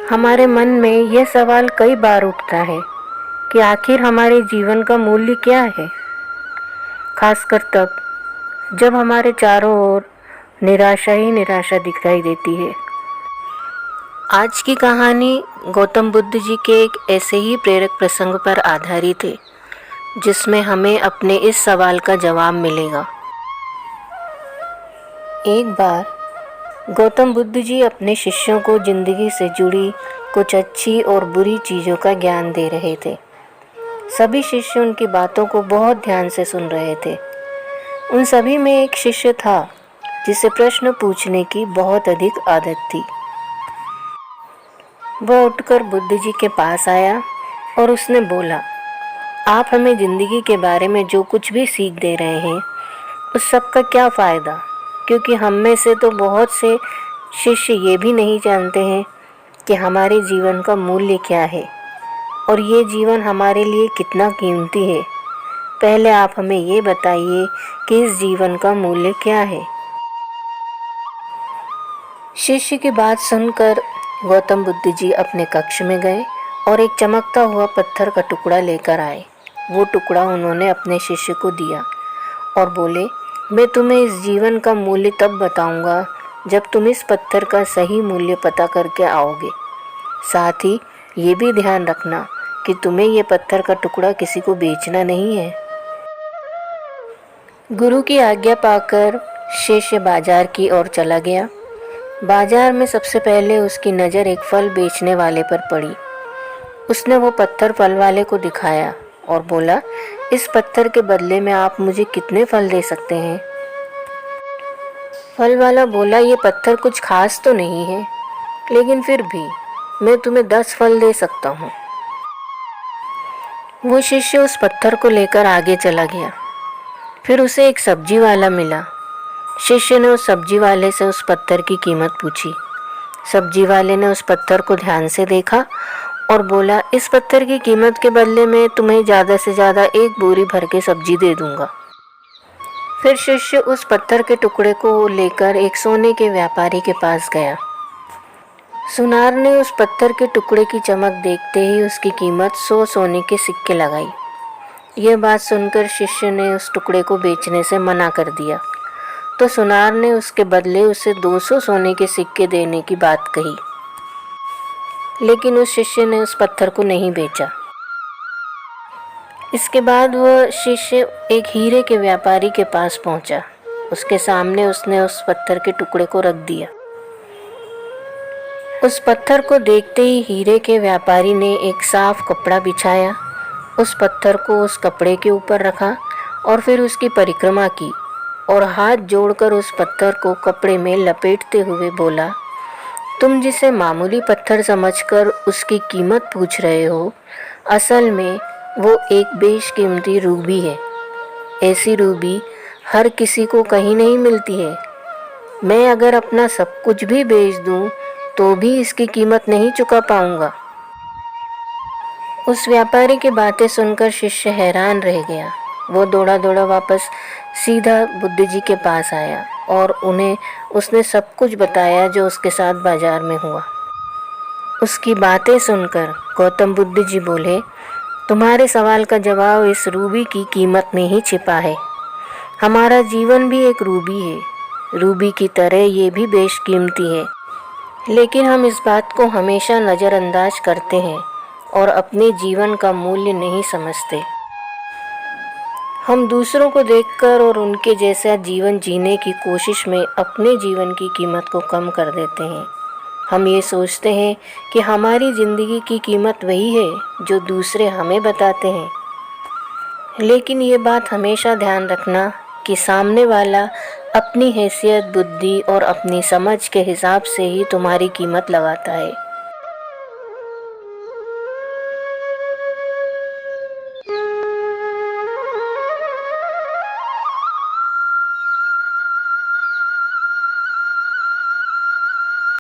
हमारे मन में यह सवाल कई बार उठता है कि आखिर हमारे जीवन का मूल्य क्या है, खासकर तब जब हमारे चारों ओर निराशा ही निराशा दिखाई देती है। आज की कहानी गौतम बुद्ध जी के एक ऐसे ही प्रेरक प्रसंग पर आधारित है जिसमें हमें अपने इस सवाल का जवाब मिलेगा। एक बार गौतम बुद्ध जी अपने शिष्यों को जिंदगी से जुड़ी कुछ अच्छी और बुरी चीज़ों का ज्ञान दे रहे थे। सभी शिष्य उनकी बातों को बहुत ध्यान से सुन रहे थे। उन सभी में एक शिष्य था जिसे प्रश्न पूछने की बहुत अधिक आदत थी। वह उठकर बुद्ध जी के पास आया और उसने बोला, आप हमें ज़िंदगी के बारे में जो कुछ भी सीख दे रहे हैं उस सब का क्या फ़ायदा, क्योंकि हम में से तो बहुत से शिष्य ये भी नहीं जानते हैं कि हमारे जीवन का मूल्य क्या है और ये जीवन हमारे लिए कितना कीमती है। पहले आप हमें ये बताइए कि इस जीवन का मूल्य क्या है। शिष्य की बात सुनकर गौतम बुद्ध जी अपने कक्ष में गए और एक चमकता हुआ पत्थर का टुकड़ा लेकर आए। वो टुकड़ा उन्होंने अपने शिष्य को दिया और बोले, मैं तुम्हें इस जीवन का मूल्य तब बताऊंगा जब तुम इस पत्थर का सही मूल्य पता करके आओगे। साथ ही ये भी ध्यान रखना कि तुम्हें ये पत्थर का टुकड़ा किसी को बेचना नहीं है। गुरु की आज्ञा पाकर शिष्य बाजार की ओर चला गया। बाजार में सबसे पहले उसकी नज़र एक फल बेचने वाले पर पड़ी। उसने वो पत्थर फल वाले को दिखाया और बोला, इस पत्थर के बदले में आप मुझे कितने फल दे सकते हैं। फल वाला बोला, ये पत्थर कुछ खास तो नहीं है, लेकिन फिर भी मैं तुम्हें 10 फल दे सकता हूँ। वो शिष्य उस पत्थर को लेकर आगे चला गया। फिर उसे एक सब्जी वाला मिला। शिष्य ने उस सब्जी वाले से उस पत्थर की कीमत पूछी। सब्जी वाले ने उस पत्थर को ध्यान से देखा और बोला, इस पत्थर की कीमत के बदले में तुम्हें ज़्यादा से ज़्यादा 1 बोरी भर के सब्जी दे दूंगा। फिर शिष्य उस पत्थर के टुकड़े को लेकर एक सोने के व्यापारी के पास गया। सुनार ने उस पत्थर के टुकड़े की चमक देखते ही उसकी कीमत 100 सोने के सिक्के लगाई। यह बात सुनकर शिष्य ने उस टुकड़े को बेचने से मना कर दिया, तो सुनार ने उसके बदले उसे 200 सोने के सिक्के देने की बात कही। लेकिन उस शिष्य ने उस पत्थर को नहीं बेचा। इसके बाद वह शिष्य एक हीरे के व्यापारी के पास पहुंचा। उसके सामने उसने उस पत्थर के टुकड़े को रख दिया। उस पत्थर को देखते ही हीरे के व्यापारी ने एक साफ कपड़ा बिछाया, उस पत्थर को उस कपड़े के ऊपर रखा और फिर उसकी परिक्रमा की और हाथ जोड़कर उस पत्थर को कपड़े में लपेटते हुए बोला, तुम जिसे मामूली पत्थर समझकर उसकी कीमत पूछ रहे हो, असल में वो एक बेशकीमती रूबी है। ऐसी रूबी हर किसी को कहीं नहीं मिलती है। मैं अगर अपना सब कुछ भी बेच दूं तो भी इसकी कीमत नहीं चुका पाऊंगा। उस व्यापारी की बातें सुनकर शिष्य हैरान रह गया। वो दौड़ा दौड़ा वापस सीधा बुद्ध जी के पास आया और उन्हें उसने सब कुछ बताया जो उसके साथ बाजार में हुआ। उसकी बातें सुनकर गौतम बुद्ध जी बोले, तुम्हारे सवाल का जवाब इस रूबी की कीमत में ही छिपा है। हमारा जीवन भी एक रूबी है। रूबी की तरह ये भी बेशकीमती है, लेकिन हम इस बात को हमेशा नज़रअंदाज करते हैं और अपने जीवन का मूल्य नहीं समझते। हम दूसरों को देखकर और उनके जैसा जीवन जीने की कोशिश में अपने जीवन की कीमत को कम कर देते हैं। हम ये सोचते हैं कि हमारी ज़िंदगी की कीमत वही है जो दूसरे हमें बताते हैं, लेकिन ये बात हमेशा ध्यान रखना कि सामने वाला अपनी हैसियत, बुद्धि और अपनी समझ के हिसाब से ही तुम्हारी कीमत लगाता है।